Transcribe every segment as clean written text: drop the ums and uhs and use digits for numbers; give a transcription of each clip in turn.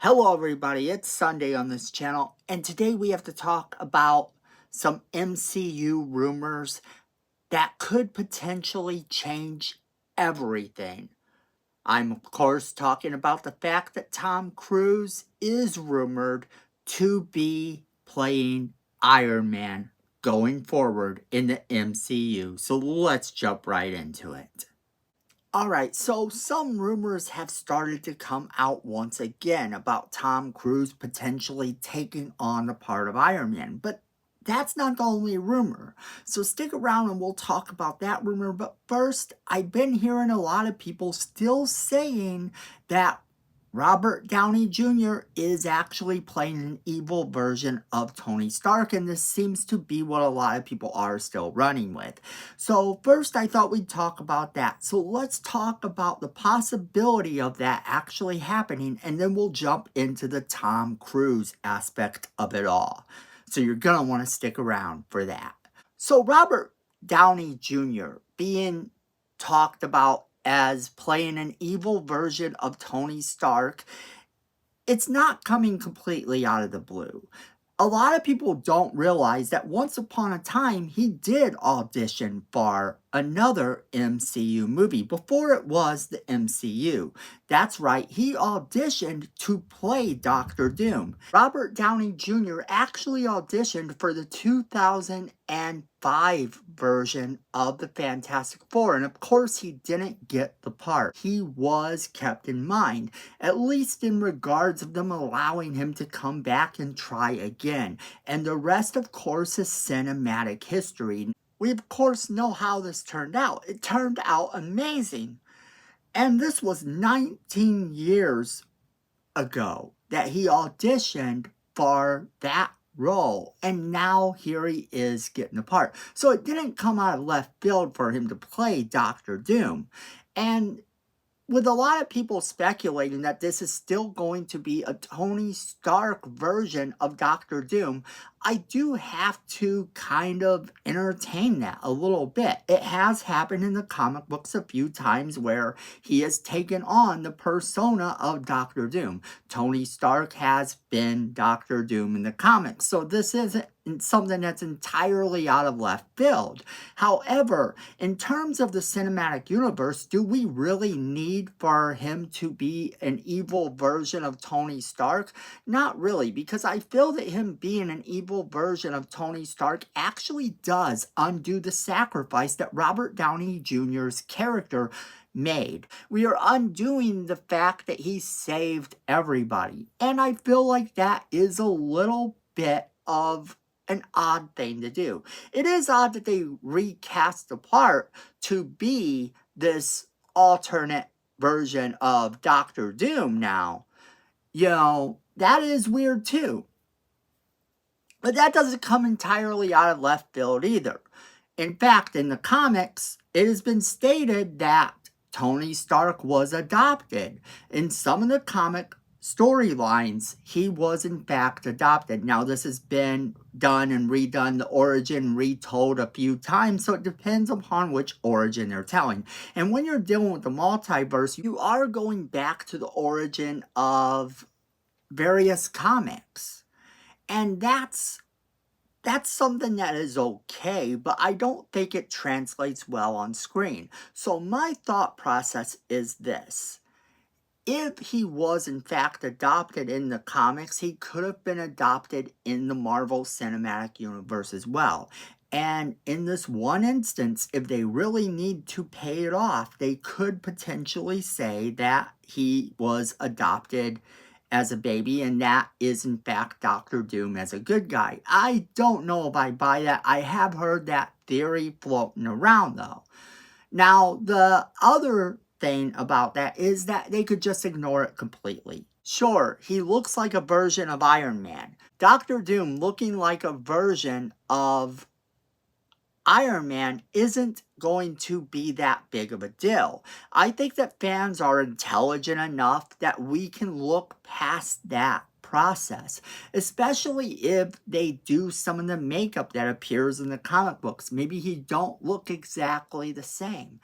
Hello everybody, it's Sunday on this channel, and today we have to talk about some MCU rumors that could potentially change everything. I'm of course talking about the fact that Tom Cruise is rumored to be playing Iron Man going forward in the MCU. So let's jump right into it. Alright, so some rumors have started to come out once again about Tom Cruise potentially taking on the part of Iron Man, but that's not the only rumor. So stick around and we'll talk about that rumor, but first, I've been hearing a lot of people still saying that Robert Downey Jr. is actually playing an evil version of Tony Stark, and this seems to be what a lot of people are still running with. So first, I thought we'd talk about that. So let's talk about the possibility of that actually happening, and then we'll jump into the Tom Cruise aspect of it all. So you're going to want to stick around for that. So Robert Downey Jr. being talked about as playing an evil version of Tony Stark, it's not coming completely out of the blue. A lot of people don't realize that once upon a time, he did audition for another MCU movie before it was the MCU. That's right, he auditioned to play Doctor Doom. Robert Downey Jr. actually auditioned for the 2005 version of the Fantastic Four, and of course he didn't get the part. He was kept in mind, at least in regards of them allowing him to come back and try again. And the rest, of course, is cinematic history. We, of course, know how this turned out. It turned out amazing. And this was 19 years ago that he auditioned for that role. And now here he is getting the part. So it didn't come out of left field for him to play Doctor Doom. And with a lot of people speculating that this is still going to be a Tony Stark version of Doctor Doom, I do have to kind of entertain that a little bit. It has happened in the comic books a few times where he has taken on the persona of Doctor Doom. Tony Stark has been Doctor Doom in the comics, so this isn't something that's entirely out of left field. However, in terms of the cinematic universe, do we really need for him to be an evil version of Tony Stark? Not really, because I feel that him being an evil version of Tony Stark actually does undo the sacrifice that Robert Downey Jr.'s character made. We are undoing the fact that he saved everybody. And I feel like that is a little bit of an odd thing to do. It is odd that they recast the part to be this alternate version of Doctor Doom now. You know, that is weird too. But that doesn't come entirely out of left field either. In fact, in the comics, it has been stated that Tony Stark was adopted. In some of the comic storylines, he was in fact adopted. Now, this has been done and redone, the origin retold a few times, so it depends upon which origin they're telling. And when you're dealing with the multiverse, you are going back to the origin of various comics. And that's something that is okay, but I don't think it translates well on screen. So my thought process is this. If he was in fact adopted in the comics, he could have been adopted in the Marvel Cinematic Universe as well. And in this one instance, if they really need to pay it off, they could potentially say that he was adopted as a baby, and that is in fact Doctor Doom as a good guy. I don't know if I buy that. I have heard that theory floating around though. Now, the other thing about that is that they could just ignore it completely. Sure, he looks like a version of Iron Man. Doctor Doom looking like a version of Iron Man isn't going to be that big of a deal. I think that fans are intelligent enough that we can look past that process, especially if they do some of the makeup that appears in the comic books. Maybe he don't look exactly the same.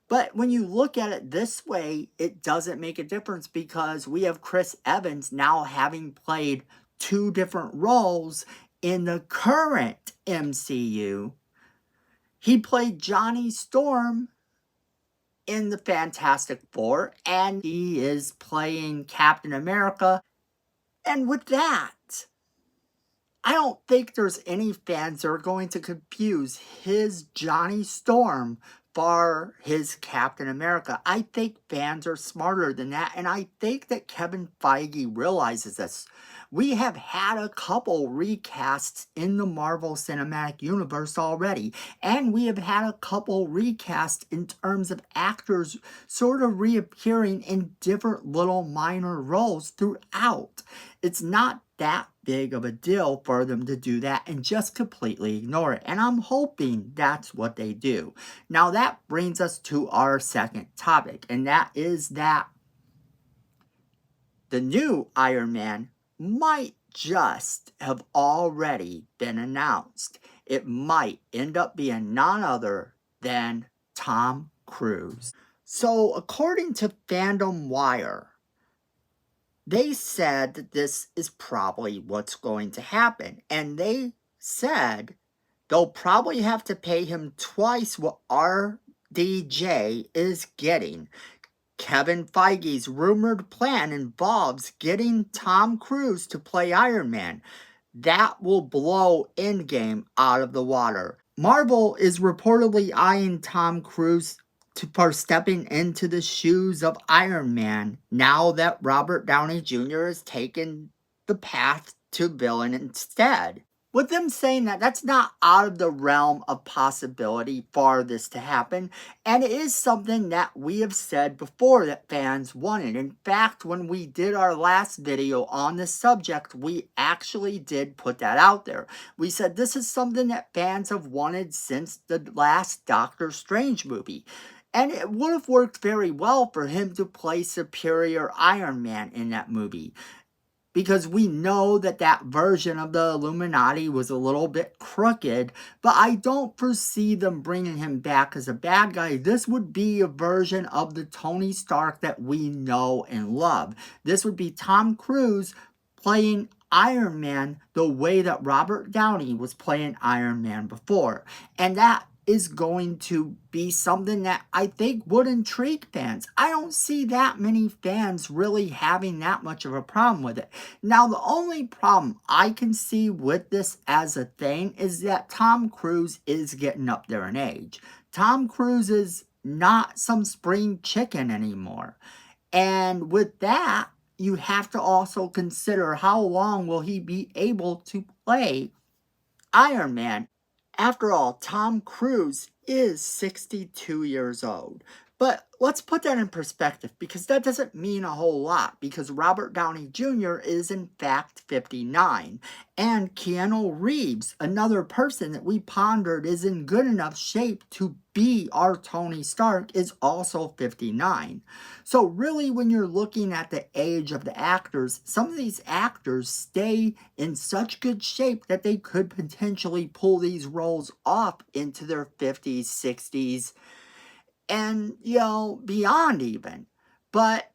But when you look at it this way, it doesn't make a difference because we have Chris Evans now having played two different roles in the current MCU. He played Johnny Storm in the Fantastic Four, and he is playing Captain America. And with that, I don't think there's any fans that are going to confuse his Johnny Storm for his Captain America. I think fans are smarter than that, and I think that Kevin Feige realizes this. We have had a couple recasts in the Marvel Cinematic Universe already, and we have had a couple recasts in terms of actors sort of reappearing in different little minor roles throughout. It's not that big of a deal for them to do that and just completely ignore it. And I'm hoping that's what they do. Now that brings us to our second topic, and that is that the new Iron Man might just have already been announced. It might end up being none other than Tom Cruise. So according to Fandom Wire, they said that this is probably what's going to happen. And they said they'll probably have to pay him twice what RDJ is getting. Kevin Feige's rumored plan involves getting Tom Cruise to play Iron Man. That will blow Endgame out of the water. Marvel is reportedly eyeing Tom Cruise for stepping into the shoes of Iron Man now that Robert Downey Jr. has taken the path to villain instead. With them saying that, that's not out of the realm of possibility for this to happen, and it is something that we have said before that fans wanted. In fact, when we did our last video on this subject, we actually did put that out there. We said this is something that fans have wanted since the last Doctor Strange movie. And it would have worked very well for him to play Superior Iron Man in that movie, because we know that that version of the Illuminati was a little bit crooked, but I don't foresee them bringing him back as a bad guy. This would be a version of the Tony Stark that we know and love. This would be Tom Cruise playing Iron Man the way that Robert Downey was playing Iron Man before. And that is going to be something that I think would intrigue fans. I don't see that many fans really having that much of a problem with it. Now, the only problem I can see with this as a thing is that Tom Cruise is getting up there in age. Tom Cruise is not some spring chicken anymore. And with that, you have to also consider how long will he be able to play Iron Man. After all, Tom Cruise is 62 years old. But let's put that in perspective, because that doesn't mean a whole lot, because Robert Downey Jr. is in fact 59. And Keanu Reeves, another person that we pondered is in good enough shape to be our Tony Stark, is also 59. So really, when you're looking at the age of the actors, some of these actors stay in such good shape that they could potentially pull these roles off into their 50s, 60s, and, beyond even. But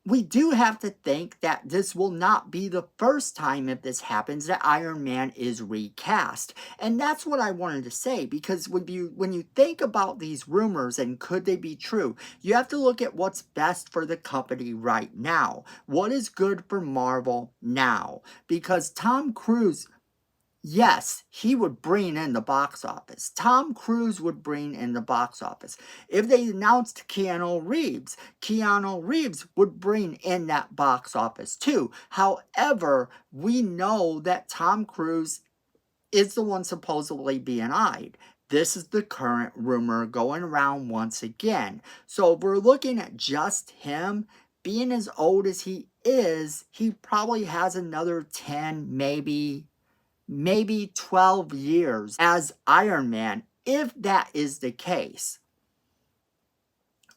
we do have to think that this will not be the first time, if this happens, that Iron Man is recast. And that's what I wanted to say, because when you think about these rumors and could they be true, you have to look at what's best for the company right now. What is good for Marvel now? Because Tom Cruise, yes, he would bring in the box office. Tom Cruise would bring in the box office. If they announced Keanu Reeves would bring in that box office too. However, we know that Tom Cruise is the one supposedly being eyed. This is the current rumor going around once again. So if we're looking at just him, being as old as he is, he probably has another 10, maybe 12 years as Iron Man, if that is the case.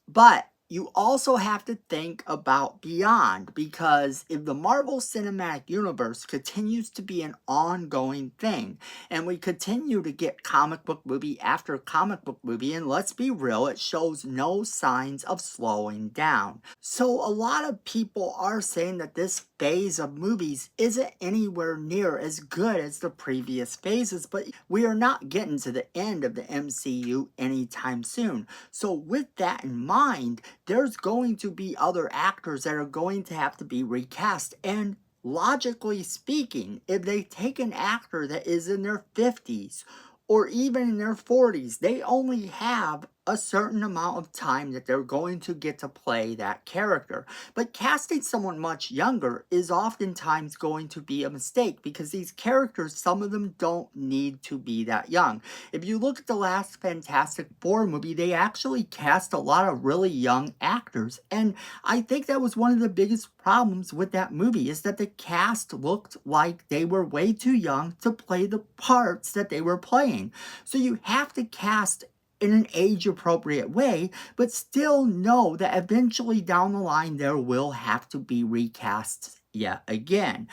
But You also have to think about beyond, because if the Marvel Cinematic Universe continues to be an ongoing thing and we continue to get comic book movie after comic book movie, and let's be real, it shows no signs of slowing down. So a lot of people are saying that this phase of movies isn't anywhere near as good as the previous phases, but we are not getting to the end of the MCU anytime soon. So with that in mind, there's going to be other actors that are going to have to be recast. And logically speaking, if they take an actor that is in their 50s or even in their 40s, they only have a certain amount of time that they're going to get to play that character. But casting someone much younger is oftentimes going to be a mistake, because these characters, some of them don't need to be that young. If you look at the last Fantastic Four movie, they actually cast a lot of really young actors. And I think that was one of the biggest problems with that movie, is that the cast looked like they were way too young to play the parts that they were playing. So you have to cast in an age appropriate way, but still know that eventually down the line there will have to be recast yet again.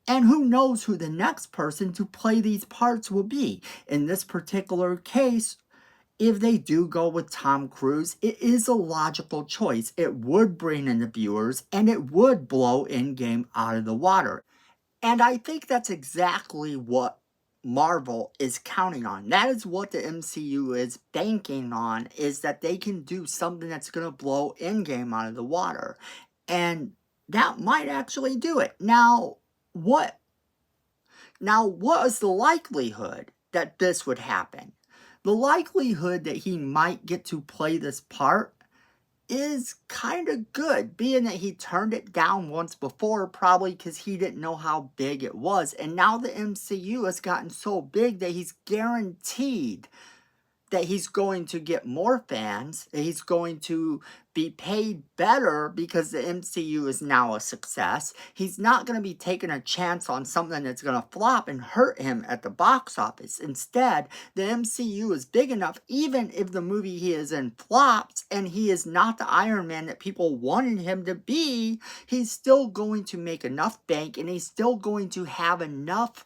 And who knows who the next person to play these parts will be. In this particular case, if they do go with Tom Cruise, it is a logical choice. It would bring in the viewers and it would blow Endgame out of the water. And I think that's exactly what Marvel is counting on. That is what the MCU is banking on, is that they can do something that's going to blow Endgame out of the water. And that might actually do it. What is the likelihood that this would happen? The likelihood that he might get to play this part is kind of good, being that he turned it down once before, probably because he didn't know how big it was. And now the MCU has gotten so big that he's guaranteed that he's going to get more fans, that he's going to be paid better because the MCU is now a success. He's not going to be taking a chance on something that's going to flop and hurt him at the box office. Instead, the MCU is big enough, even if the movie he is in flops and he is not the Iron Man that people wanted him to be, he's still going to make enough bank and he's still going to have enough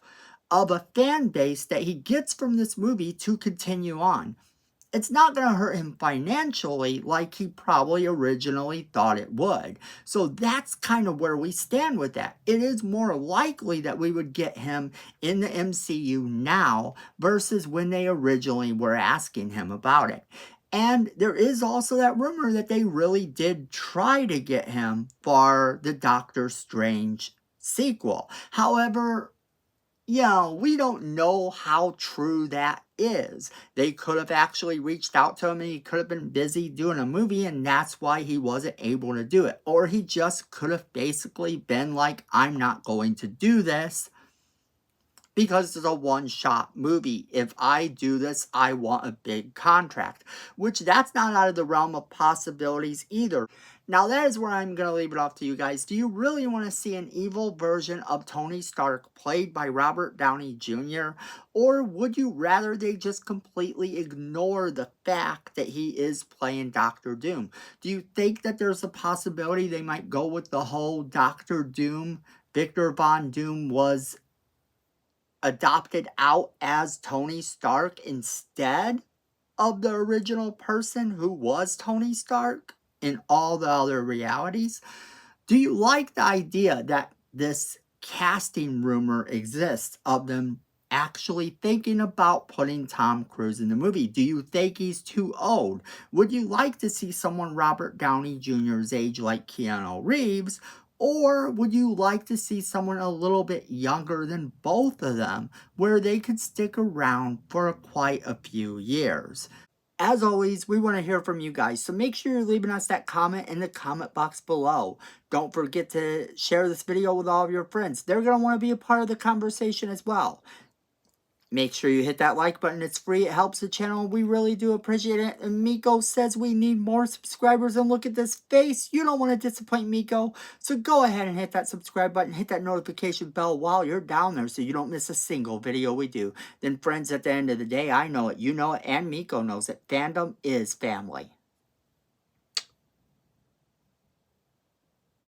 of a fan base that he gets from this movie to continue on. It's not going to hurt him financially like he probably originally thought it would. So that's kind of where we stand with that. It is more likely that we would get him in the MCU now versus when they originally were asking him about it. And there is also that rumor that they really did try to get him for the Doctor Strange sequel. However, we don't know how true that is. They could have actually reached out to him and he could have been busy doing a movie and that's why he wasn't able to do it. Or he just could have basically been like, I'm not going to do this because it's a one-shot movie. If I do this, I want a big contract, which that's not out of the realm of possibilities either. Now that is where I'm going to leave it off to you guys. Do you really want to see an evil version of Tony Stark played by Robert Downey Jr.? Or would you rather they just completely ignore the fact that he is playing Doctor Doom? Do you think that there's a possibility they might go with the whole Doctor Doom, Victor Von Doom was adopted out as Tony Stark instead of the original person who was Tony Stark in all the other realities? Do you like the idea that this casting rumor exists of them actually thinking about putting Tom Cruise in the movie? Do you think he's too old? Would you like to see someone Robert Downey Jr.'s age like Keanu Reeves? Or would you like to see someone a little bit younger than both of them, where they could stick around for quite a few years? As always, we want to hear from you guys, so make sure you're leaving us that comment in the comment box below. Don't forget to share this video with all of your friends. They're going to want to be a part of the conversation as well. Make sure you hit that like button. It's free. It helps the channel. We really do appreciate it. And Miko says we need more subscribers. And look at this face. You don't want to disappoint Miko. So go ahead and hit that subscribe button. Hit that notification bell while you're down there so you don't miss a single video we do. Then friends, at the end of the day, I know it, you know it, and Miko knows it. Fandom is family.